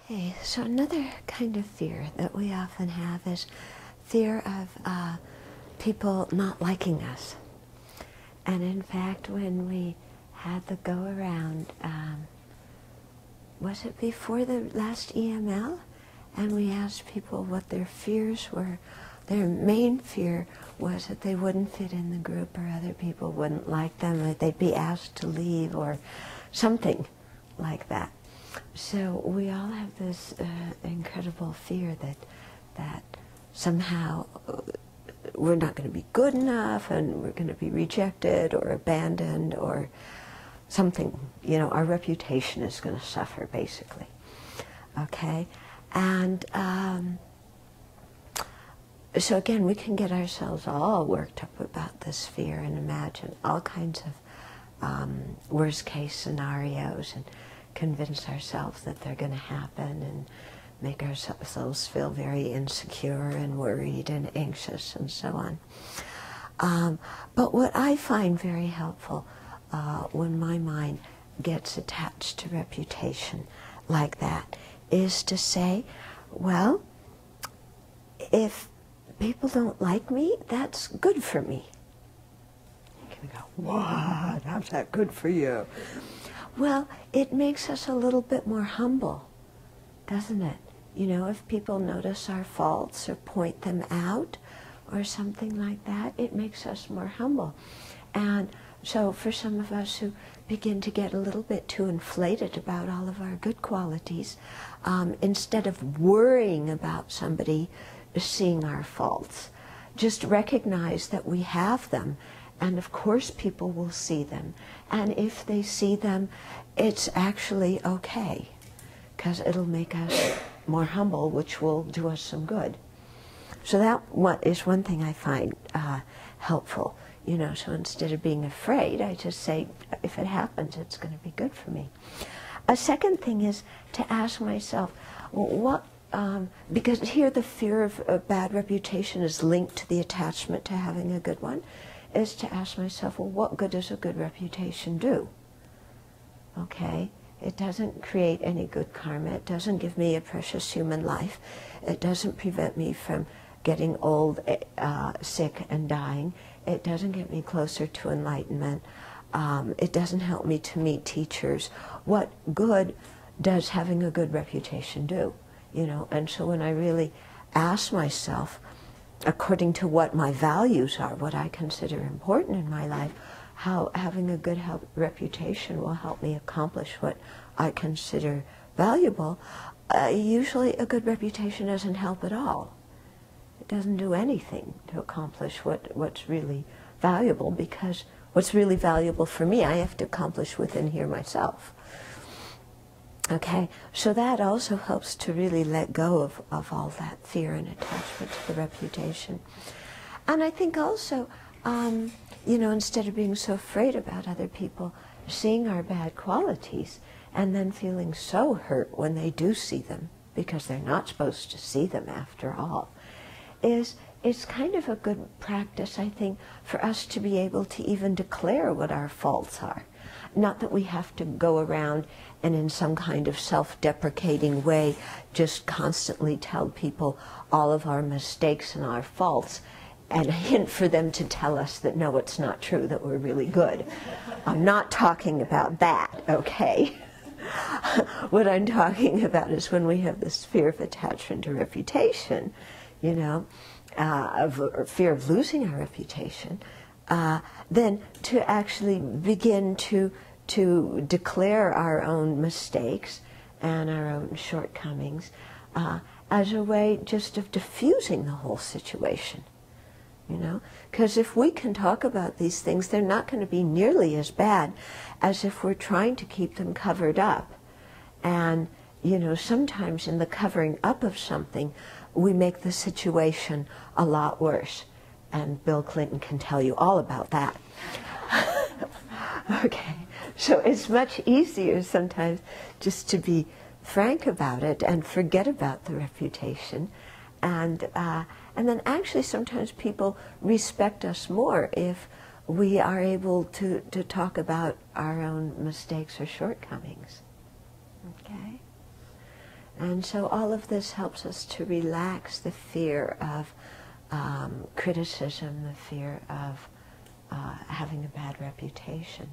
Okay, so another kind of fear that we often have is fear of people not liking us. And in fact, when we had the go-around, was it before the last EML? And we asked people what their fears were. Their main fear was that they wouldn't fit in the group, or other people wouldn't like them, or they'd be asked to leave, or something like that. So we all have this incredible fear that somehow we're not going to be good enough, and we're going to be rejected or abandoned or something. You know, our reputation is going to suffer, basically. Okay? And so again, we can get ourselves all worked up about this fear and imagine all kinds of worst-case scenarios and convince ourselves that they're going to happen and make ourselves feel very insecure and worried and anxious and so on. But what I find very helpful when my mind gets attached to reputation like that is to say, well, if people don't like me, that's good for me. You can go, what? How's that good for you? Well, it makes us a little bit more humble, doesn't it? You know, if people notice our faults or point them out or something like that, it makes us more humble. And so for some of us who begin to get a little bit too inflated about all of our good qualities, instead of worrying about somebody seeing our faults, just recognize that we have them. And of course people will see them. And if they see them, it's actually okay, because it'll make us more humble, which will do us some good. So that is one thing I find helpful. You know, so instead of being afraid, I just say, if it happens, it's going to be good for me. A second thing is to ask myself, what, because here the fear of a bad reputation is linked to the attachment to having a good one, is to ask myself, well, what good does a good reputation do? Okay? It doesn't create any good karma. It doesn't give me a precious human life. It doesn't prevent me from getting old, sick, and dying. It doesn't get me closer to enlightenment. It doesn't help me to meet teachers. What good does having a good reputation do? You know, and so when I really ask myself, according to what my values are, what I consider important in my life, how having a good reputation will help me accomplish what I consider valuable, usually a good reputation doesn't help at all. It doesn't do anything to accomplish what's really valuable, because what's really valuable for me, I have to accomplish within here myself. Okay, so that also helps to really let go of all that fear and attachment to the reputation. And I think also, you know, instead of being so afraid about other people seeing our bad qualities and then feeling so hurt when they do see them, because they're not supposed to see them after all, it's kind of a good practice, I think, for us to be able to even declare what our faults are. Not that we have to go around and in some kind of self-deprecating way just constantly tell people all of our mistakes and our faults and hint for them to tell us that no, it's not true, that we're really good. I'm not talking about that, okay? What I'm talking about is when we have this fear of attachment to reputation, you know, or fear of losing our reputation, then to actually begin to declare our own mistakes and our own shortcomings as a way just of diffusing the whole situation, you know? Because if we can talk about these things, they're not going to be nearly as bad as if we're trying to keep them covered up. And, you know, sometimes in the covering up of something, we make the situation a lot worse. And Bill Clinton can tell you all about that. Okay, so it's much easier sometimes just to be frank about it and forget about the reputation. And then actually sometimes people respect us more if we are able to talk about our own mistakes or shortcomings. Okay? And so all of this helps us to relax the fear of criticism, the fear of having a bad reputation.